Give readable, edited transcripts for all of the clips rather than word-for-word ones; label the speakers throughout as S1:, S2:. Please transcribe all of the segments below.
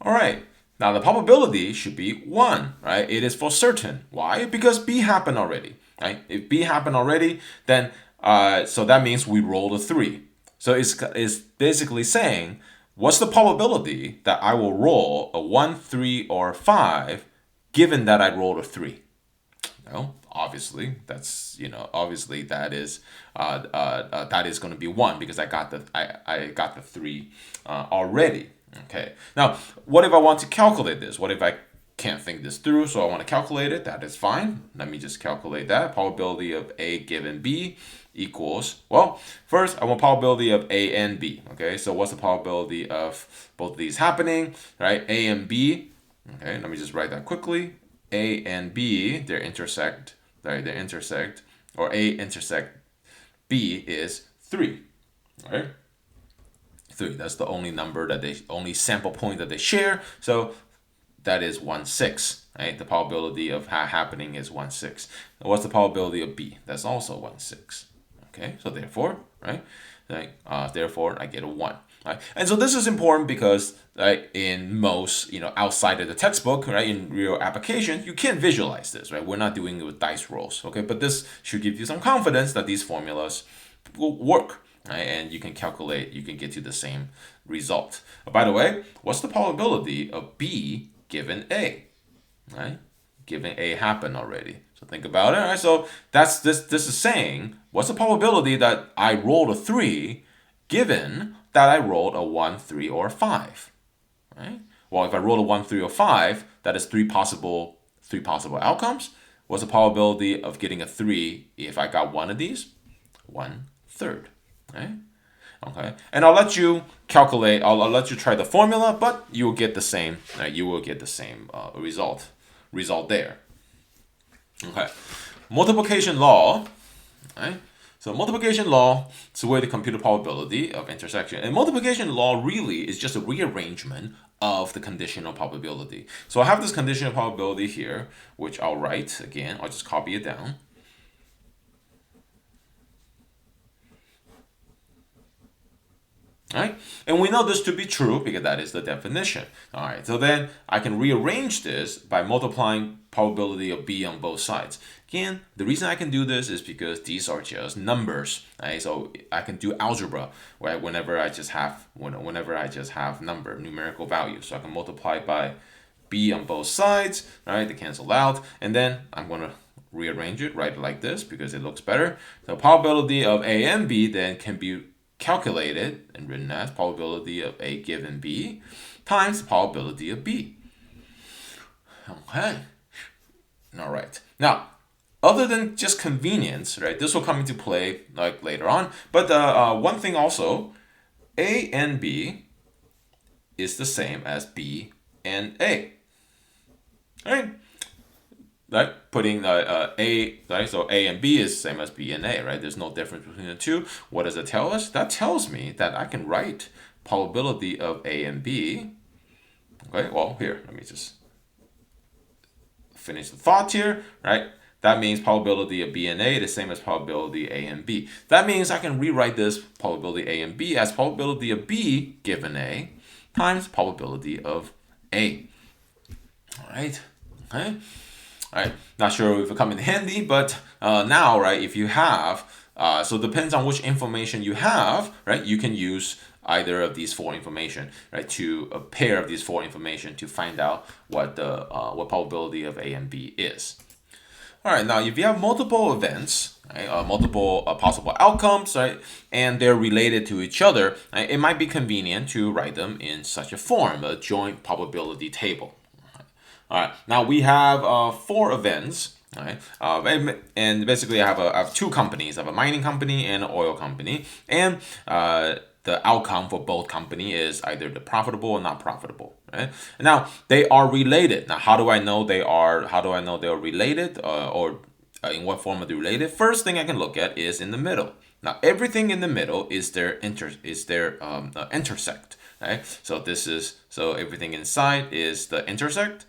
S1: All right. Now the probability should be 1, right? It is for certain. Why? Because B happened already, right? If B happened already, then so that means we rolled a 3. So it's basically saying, what's the probability that I will roll a 1, 3, or 5 given that I rolled a 3? Well, obviously obviously that is going to be 1 because I got the 3 already. Okay. Now, what if I want to calculate this? What if I can't think this through, so I want to calculate it? That is fine. Let me just calculate that. Probability of A given B equals, well, first I want probability of A and B. Okay, so what's the probability of both of these happening, right? A and B. Okay, let me just write that quickly. A and B, they intersect, right? They intersect, or A intersect B is 3, right? 3. That's the only number only sample point that they share. So that is 1/6, right? The probability of happening is 1/6. What's the probability of B? That's also 1/6. Okay, so therefore, right? Therefore, I get a 1. Right? And so this is important because, right, in most, outside of the textbook, right, in real application, you can't visualize this, right? We're not doing it with dice rolls, okay? But this should give you some confidence that these formulas will work, right? And you can calculate, you can get to the same result. By the way, what's the probability of B given A, right? Given A happened already. So think about it, right? So that's this is saying, what's the probability that I rolled a 3 given that I rolled a 1, 3, or 5, right? Well, if I rolled a 1, 3, or 5, that is three possible outcomes. What's the probability of getting a 3 if I got one of these? 1/3, right? Okay, and I'll let you calculate. I'll let you try the formula, but you will get the same. You will get the same result there. Okay, multiplication law, right? So multiplication law is a way to compute the probability of intersection. And multiplication law really is just a rearrangement of the conditional probability. So I have this conditional probability here, which I'll write again. I'll just copy it down. All right, and we know this to be true because that is the definition. All right, so then I can rearrange this by multiplying probability of B on both sides. Again, the reason I can do this is because these are just numbers. Right, so I can do algebra, right? Whenever I just have numerical values, so I can multiply by B on both sides. Right, they cancel out, and then I'm going to rearrange it right like this because it looks better. So probability of A and B then can be calculated and written as probability of A given B times the probability of B. Okay. All right. Now, other than just convenience, right? This will come into play like later on. But one thing also, A and B is the same as B and A. Right? Right, putting A, right? So A and B is the same as B and A, right? There's no difference between the two. What does it tell us? That tells me that I can write probability of A and B. Okay, well, here, let me just finish the thought here, right? That means probability of B and A the same as probability A and B. That means I can rewrite this probability A and B as probability of B given A times probability of A. All right, okay. All right, not sure if it come in handy, but now, right, if you have, so it depends on which information you have, right, you can use either of these 4 information, right, to a pair of these 4 information to find out what the what probability of A and B is. All right, now if you have multiple events, right, multiple possible outcomes, right, and they're related to each other, right, it might be convenient to write them in such a form, a joint probability table. All right, now we have 4 events, right? And basically I have 2 companies. I have a mining company and an oil company, and the outcome for both company is either the profitable or not profitable. Right? Now they are related. Now how do I know they are? How do I know they are related, or in what form are they related? First thing I can look at is in the middle. Now everything in the middle is their intersect. Right? So everything inside is the intersect.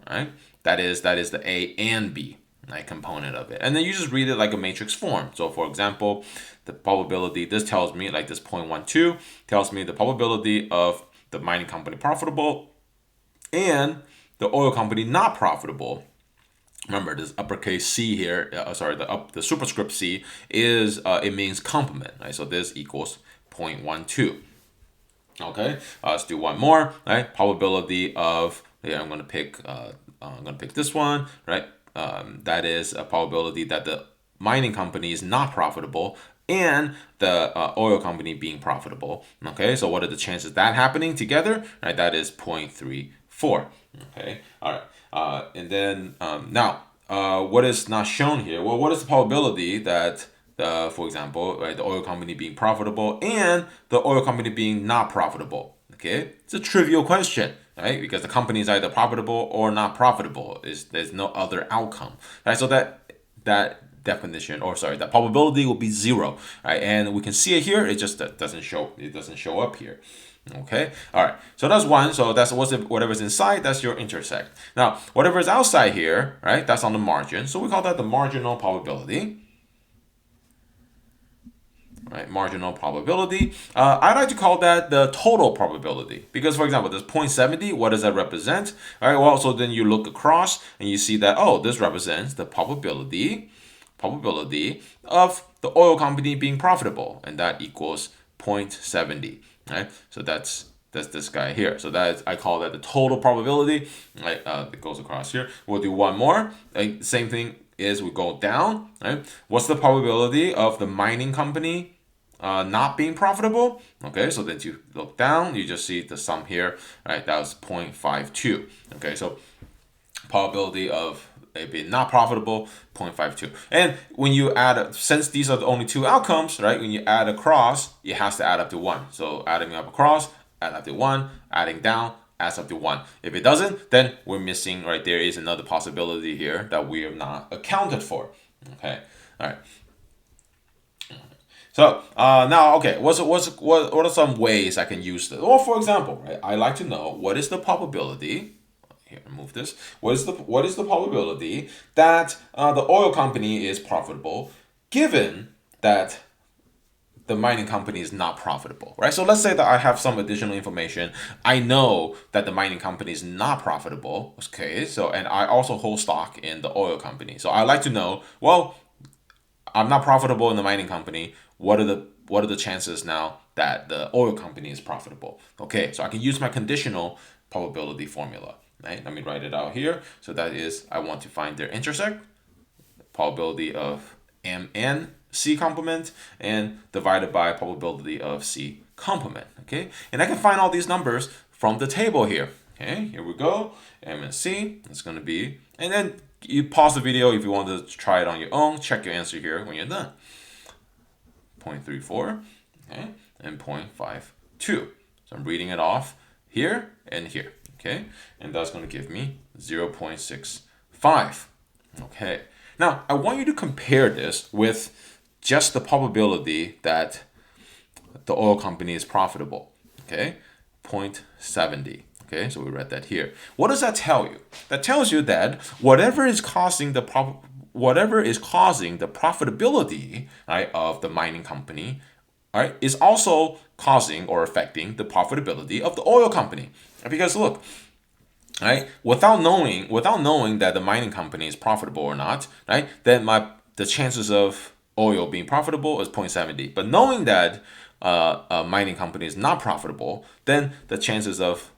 S1: Right? That is the A and B, right, component of it. And then you just read it like a matrix form. So for example, the probability, this tells me, like this 0.12 tells me the probability of the mining company profitable and the oil company not profitable. Remember, this uppercase C here, the superscript C is, it means complement, right? So this equals 0.12. Okay, let's do one more, right? Probability of, I'm gonna pick this one, right? That is a probability that the mining company is not profitable and the oil company being profitable. Okay, so what are the chances that happening together? Right, that is 0.34. Okay, all right, and then now what is not shown here? Well, what is the probability that for example, right, the oil company being profitable and the oil company being not profitable? Okay, it's a trivial question, right? Because the company is either profitable or not profitable. There's no other outcome, right? So that definition, or sorry, that probability will be 0, right? And we can see it here. It just doesn't show. It doesn't show up here. Okay, all right. So that's one. So that's whatever's inside. That's your intersect. Now, whatever is outside here, right? That's on the margin. So we call that the marginal probability. Right, marginal probability. I like to call that the total probability because, for example, this 0.70, what does that represent? All right, well, so then you look across and you see that, oh, this represents the probability of the oil company being profitable, and that equals 0.70. Right, so that's this guy here. So that is, I call that the total probability. Right, that goes across here. We'll do one more. Same thing is we go down. Right, what's the probability of the mining company not being profitable? Okay, so then you look down, you just see the sum here, right? That was 0.52. Okay, so probability of it being not profitable, 0.52. And when you add, since these are the only two outcomes, right? When you add across, it has to add up to 1. So adding up across, add up to 1, adding down, adds up to 1. If it doesn't, then we're missing, right? There is another possibility here that we have not accounted for. Okay, all right. So now, okay, what are some ways I can use this? Well, for example, right, I like to know what is the probability. Here, remove this. What is the probability that the oil company is profitable, given that the mining company is not profitable, right? So let's say that I have some additional information. I know that the mining company is not profitable. Okay, so and I also hold stock in the oil company. So I like to know, well, I'm not profitable in the mining company. What are the chances now that the oil company is profitable? Okay, so I can use my conditional probability formula. Right? Let me write it out here. So that is, I want to find their intersect, probability of MN C complement, and divided by probability of C complement. Okay, and I can find all these numbers from the table here. Okay, here we go. M and C. It's going to be, and then you pause the video if you want to try it on your own. Check your answer here when you're done. 0.34, okay, and 0.52. So I'm reading it off here and here, okay, and that's going to give me 0.65. Okay, now I want you to compare this with just the probability that the oil company is profitable. Okay, 0.70. Okay, so we read that here. What does that tell you? That tells you that whatever is causing the profitability, right, of the mining company, right, is also causing or affecting the profitability of the oil company. Because look, right, without knowing that the mining company is profitable or not, right, then the chances of oil being profitable is 0.70. But knowing that a mining company is not profitable, then the chances of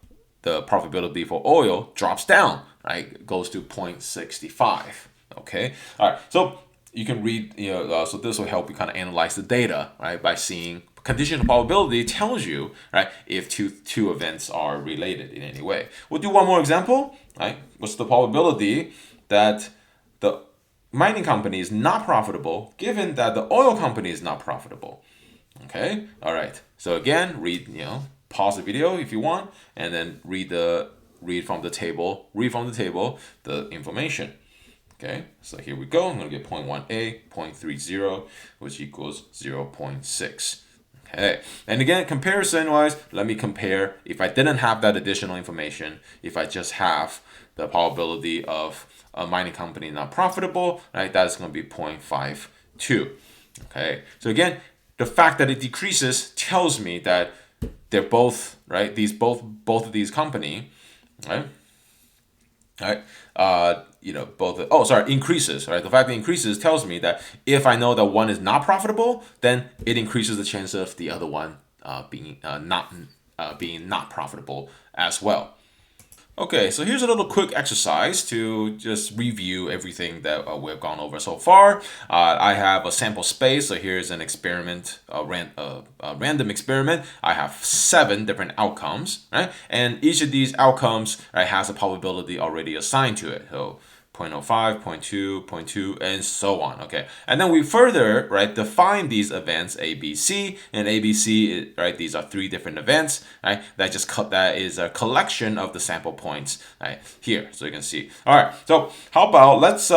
S1: the profitability for oil drops down, right? It goes to 0.65. Okay, all right. So you can read, so this will help you kind of analyze the data, right? By seeing conditional probability tells you, right, if two events are related in any way. We'll do one more example, right? What's the probability that the mining company is not profitable, given that the oil company is not profitable? Okay, all right. So again, pause the video if you want, and then read from the table the information. Okay, so here we go. I'm going to get 0.1a, 0.30, which equals 0.6. Okay, and again, comparison-wise, let me compare if I didn't have that additional information, if I just have the probability of a mining company not profitable, right, that's going to be 0.52. Okay, so again, the fact that it decreases tells me that they're both, right? Both of these company, right? Right? Increases, right? The fact that it increases tells me that if I know that one is not profitable, then it increases the chance of the other one being not profitable as well. Okay, so here's a little quick exercise to just review everything that we've gone over so far. I have a sample space, so here's an experiment, a random experiment. I have 7 different outcomes, right? And each of these outcomes, right, has a probability already assigned to it. So 0.05, 0.2, 0.2, and so on. Okay, and then we further, right, define these events A, B, C, and A, B, C, right? These are 3 different events, right? That is a collection of the sample points, right, here. So you can see. All right. So how about let's go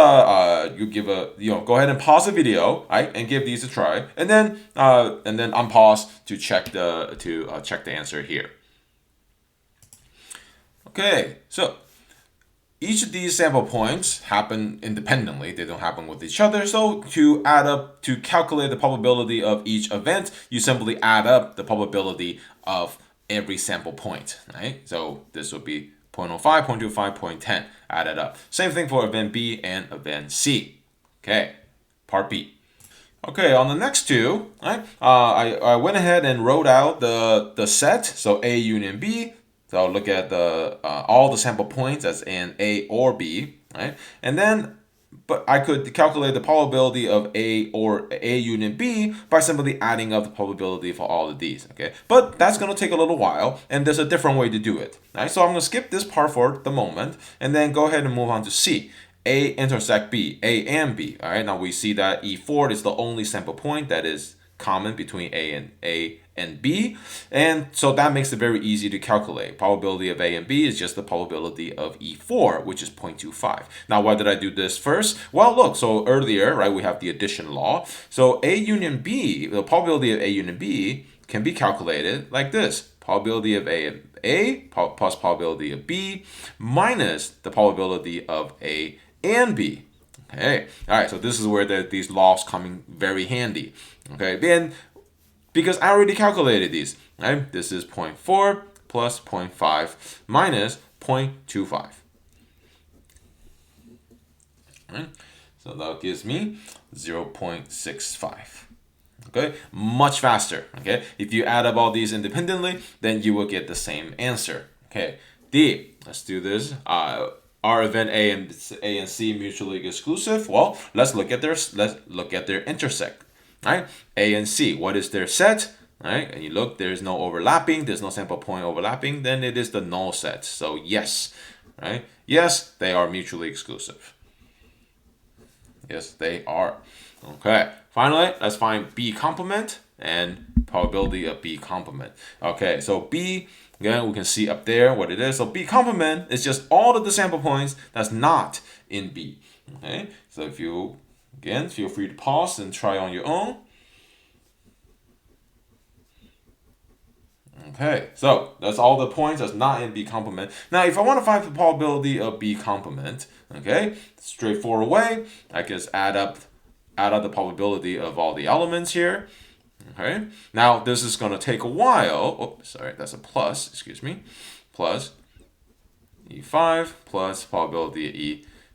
S1: ahead and pause the video, right, and give these a try, and then unpause to check the answer here. Okay. So each of these sample points happen independently. They don't happen with each other. So to calculate the probability of each event, you simply add up the probability of every sample point, right? So this would be 0.05, 0.25, 0.10 added up. Same thing for event B and event C. Okay, part B. Okay, on the next two, right? I went ahead and wrote out the set. So A union B. So I'll look at all the sample points as in A or B, right? And then, but I could calculate the probability of A or A union B by simply adding up the probability for all of these, okay? But that's gonna take a little while, and there's a different way to do it, right? So I'm gonna skip this part for the moment, and then go ahead and move on to C. A intersect B, A and B, all right? Now we see that E4 is the only sample point that is common between A and B, and so that makes it very easy to calculate. Probability of A and B is just the probability of E4, which is 0.25. Now, why did I do this first? Well, look, so earlier, right, we have the addition law. So A union B, the probability of A union B can be calculated like this. Probability of A plus probability of B minus the probability of A and B. Okay, all right, so this is where these laws come in very handy. Okay, then because I already calculated these, right? This is 0.4 plus 0.5 minus 0.25. Right? So that gives me 0.65. Okay, much faster. Okay, if you add up all these independently, then you will get the same answer. Okay, D. Let's do this. Are event A and C mutually exclusive? Well, let's look at their intersect. Right? A and C. What is their set? Right? And you look, there's no overlapping, there's no sample point overlapping, then it is the null set. So yes, right? Yes, they are mutually exclusive. Yes, they are. Okay. Finally, let's find B complement and probability of B complement. Okay, so B, again, we can see up there what it is. So B complement is just all of the sample points that's not in B. Okay, so if you, again, feel free to pause and try on your own. Okay, so that's all the points that's not in B complement. Now, if I want to find the probability of B complement, okay, straightforward way, I just add up the probability of all the elements here. Okay, now this is going to take a while. Oh, sorry, that's a plus, excuse me. Plus E5 plus probability of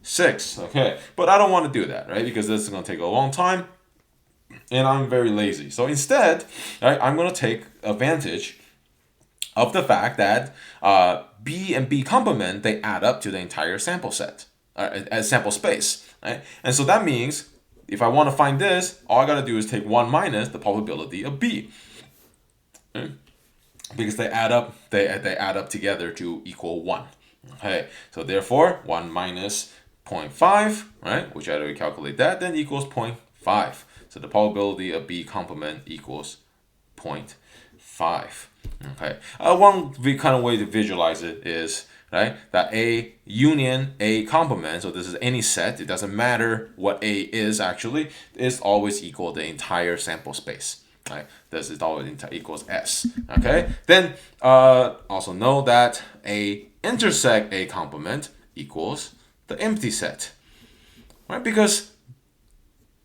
S1: E6. Okay, but I don't want to do that, right? Because this is going to take a long time and I'm very lazy. So instead, right, I'm going to take advantage of the fact that B and B complement, they add up to the entire sample set, as sample space, right? And so that means if I want to find this, all I got to do is take 1 minus the probability of B, right? Because they add up together to equal 1. Okay, so therefore 1 minus 0.5, right, which I already calculate that, then equals 0.5. So the probability of B complement equals 0.5. Okay, one kind of way to visualize it is, right, that A union A complement, so this is any set, it doesn't matter what A is actually, is always equal the entire sample space. Right, this is always equals S. Okay, then also know that A intersect A complement equals the empty set, right? Because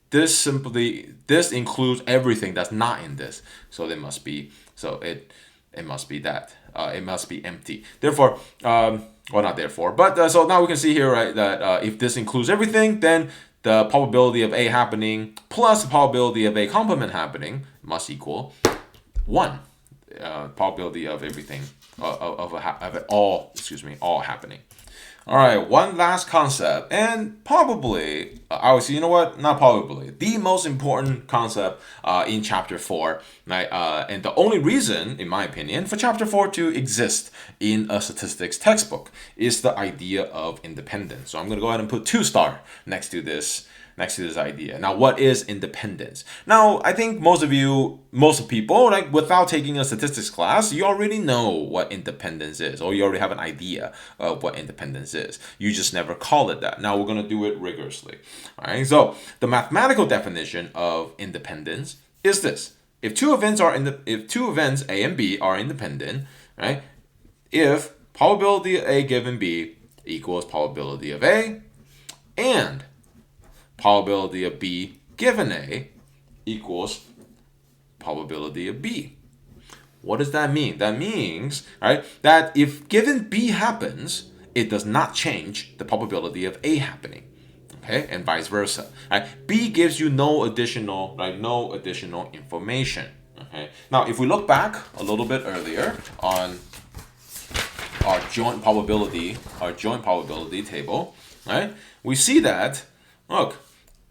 S1: this includes everything that's not in this, so there must be, so it it must be that. It must be empty. Therefore, well, not therefore, but so now we can see here, right, that if this includes everything, then the probability of A happening plus the probability of A complement happening must equal 1. Probability of everything, of it all, all happening. All right, one last concept, and probably, obviously, you know what? Not probably, the most important concept in chapter 4, right? And the only reason, in my opinion, for chapter 4 to exist in a statistics textbook is the idea of independence. So I'm going to go ahead and put 2-star next to this idea. Now, what is independence? Now, I think most of people, like without taking a statistics class, you already know what independence is, or you already have an idea of what independence is. You just never call it that. Now, we're going to do it rigorously. All right. So, the mathematical definition of independence is this: if two events A and B are independent, right? If probability of A given B equals probability of A, and probability of B given A equals probability of B. What does that mean? That means, right, that if given B happens, it does not change the probability of A happening. Okay, and vice versa. Right? B gives you no additional information. Okay. Now, if we look back a little bit earlier on our joint probability table, right, we see that, look,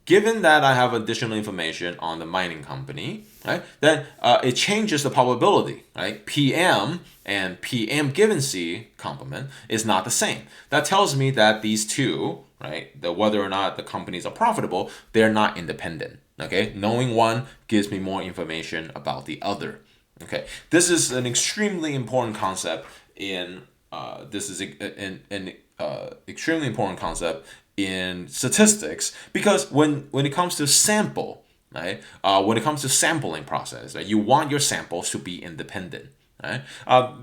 S1: given that I have additional information on the mining company, right, then it changes the probability, right? PM and PM given C complement is not the same. That tells me that these two, right, that whether or not the companies are profitable, they're not independent. Okay, knowing one gives me more information about the other. Okay, this is an extremely important concept in extremely important concept in statistics, because when it comes to sample, right, when it comes to sampling process, right, you want your samples to be independent, right?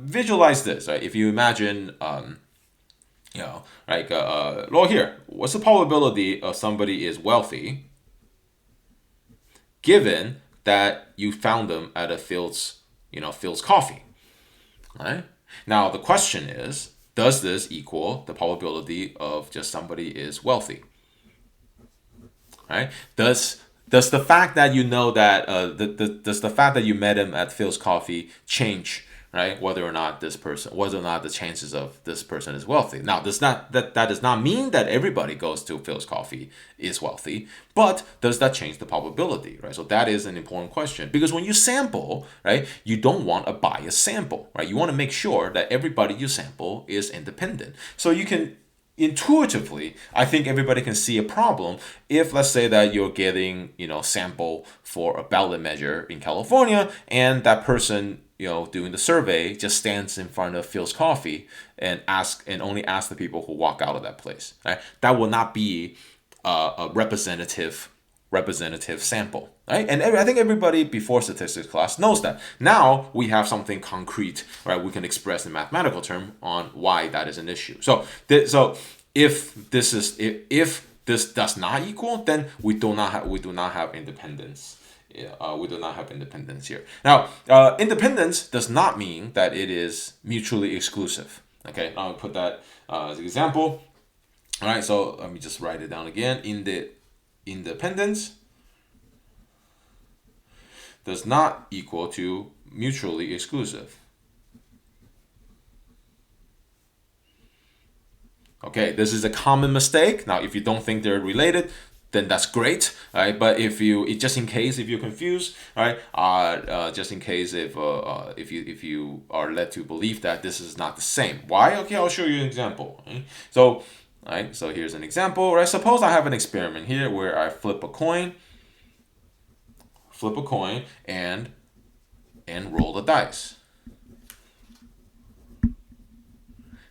S1: Visualize this, right? If you imagine, like, well, here, what's the probability of somebody is wealthy, given that you found them at a Fields Coffee, right? Now the question is, does this equal the probability of just somebody is wealthy? Right? Does the fact that you know that does the fact that you met him at Phil's Coffee change, right, whether or not the chances of this person is wealthy? Now, that does not mean that everybody goes to Phil's Coffee is wealthy, but does that change the probability, right? So that is an important question, because when you sample, right, you don't want a biased sample, right? You want to make sure that everybody you sample is independent. So you can intuitively, I think everybody can see a problem if, let's say, that you're getting, sample for a ballot measure in California, and that person, doing the survey just stands in front of Phil's Coffee and only ask the people who walk out of that place. Right? That will not be a representative sample, right? And I think everybody before statistics class knows that. Now we have something concrete, right? We can express in mathematical term on why that is an issue. So if this does not equal, then we do not have independence. We do not have independence here. Now, independence does not mean that it is mutually exclusive. Okay, I'll put that as an example. All right, so let me just write it down again. Independence does not equal to mutually exclusive. Okay, this is a common mistake. Now, if you don't think they're related, then that's great, right? But if just in case if you're confused, right? Just in case if you are led to believe that this is not the same. Why? Okay, I'll show you an example. Right? So here's an example, right? Suppose I have an experiment here where I flip a coin and roll the dice.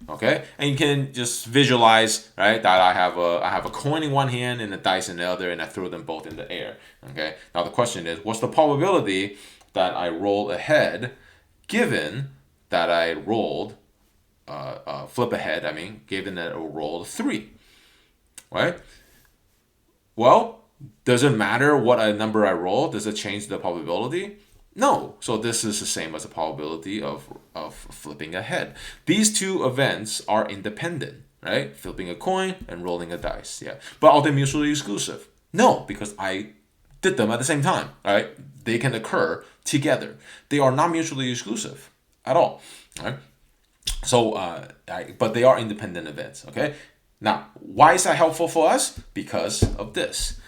S1: Okay, and you can just visualize, right, that I have a coin in one hand and a dice in the other, and I throw them both in the air. Okay, now the question is, what's the probability that I roll ahead, given that I rolled flip ahead? I mean, given that I rolled 3, right? Well, does it matter what a number I roll? Does it change the probability? No. So this is the same as the probability of flipping a head. These two events are independent, right? Flipping a coin and rolling a dice. Yeah. But are they mutually exclusive? No, because I did them at the same time, right? They can occur together. They are not mutually exclusive at all, right? So, but they are independent events, okay? Now, why is that helpful for us? Because of this.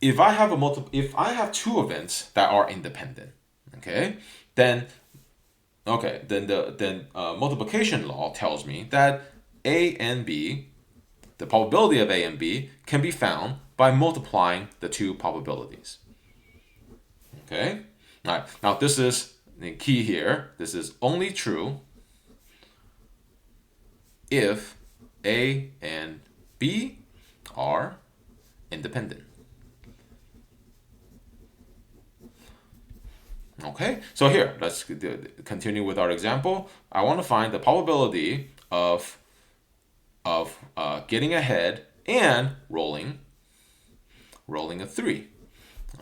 S1: If I have two events that are independent, okay, then multiplication law tells me that A and B, the probability of A and B, can be found by multiplying the two probabilities. Okay? All right. Now, this is the key here. This is only true if A and B are independent. Okay, so here, let's continue with our example. I want to find the probability of getting ahead and rolling a 3.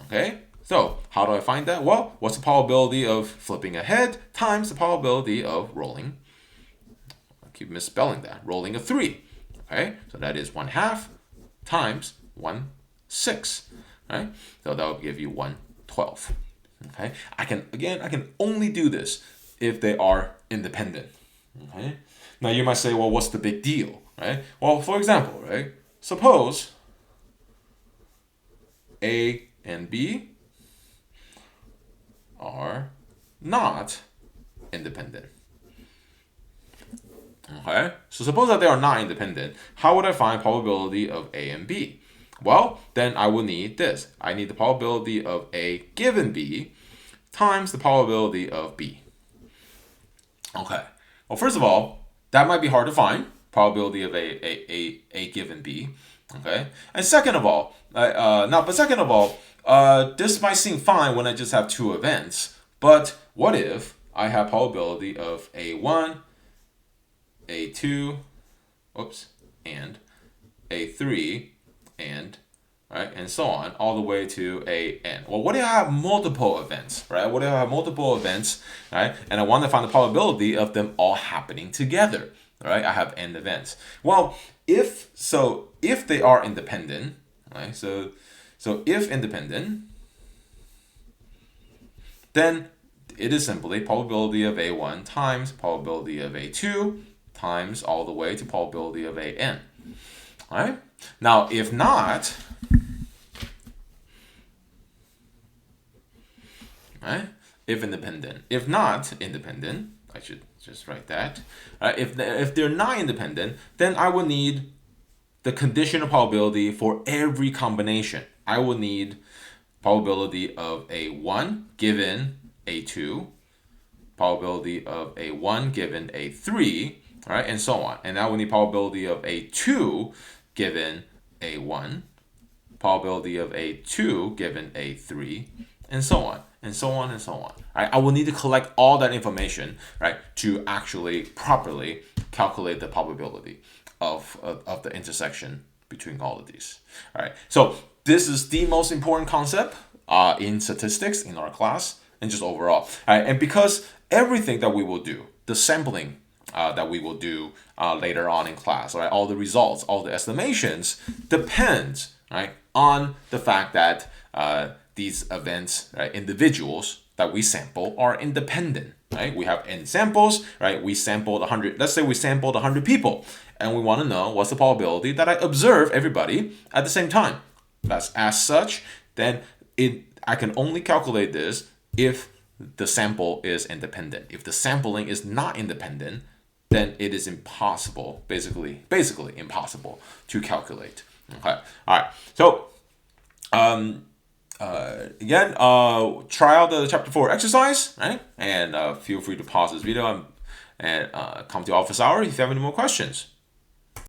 S1: Okay, so how do I find that? Well, what's the probability of flipping ahead times the probability of rolling? I keep misspelling that. Rolling a 3. Okay, so that is 1/2 times 1/6. Right, so that will give you 1/12. Okay, I can only do this if they are independent. Okay, now you might say, well, what's the big deal, right? Well, for example, right, suppose A and B are not independent. Okay, so suppose that they are not independent. How would I find probability of A and B? Well, then I will need this. I need the probability of A given B times the probability of B. Okay. Well, first of all, that might be hard to find, probability of A given B. Okay. And second of all, this might seem fine when I just have two events. But what if I have probability of A1, A2, and A3, and right, and so on, all the way to AN. Well, what if I have multiple events, right? What if I have multiple events, right? And I want to find the probability of them all happening together, right? I have N events. Well, if they are independent, right? So if independent, then it is simply probability of A1 times probability of A2 times all the way to probability of AN. All right? Now, if not, right? If independent. If not independent, I should just write that. If they're not independent, then I will need the conditional probability for every combination. I will need probability of A1 given A2, probability of A1 given A3, right, and so on. And I will need probability of A2 given A1, probability of A2 given A3, and so on, and so on, and so on. Right? I will need to collect all that information, right, to actually properly calculate the probability of the intersection between all of these. All right. So this is the most important concept in statistics in our class and just overall. All right. And because everything that we will do, the sampling that we will do later on in class, right, all the results, all the estimations depends, right, on the fact that these events, right, individuals that we sample are independent, right? We have n samples, right? We sampled 100. Let's say we sampled 100 people, and we want to know what's the probability that I observe everybody at the same time. That's as such. Then I can only calculate this if the sample is independent. If the sampling is not independent, then it is impossible, basically impossible to calculate. Okay. All right. So, again, try out the chapter 4 exercise, right? And feel free to pause this video and come to office hour if you have any more questions.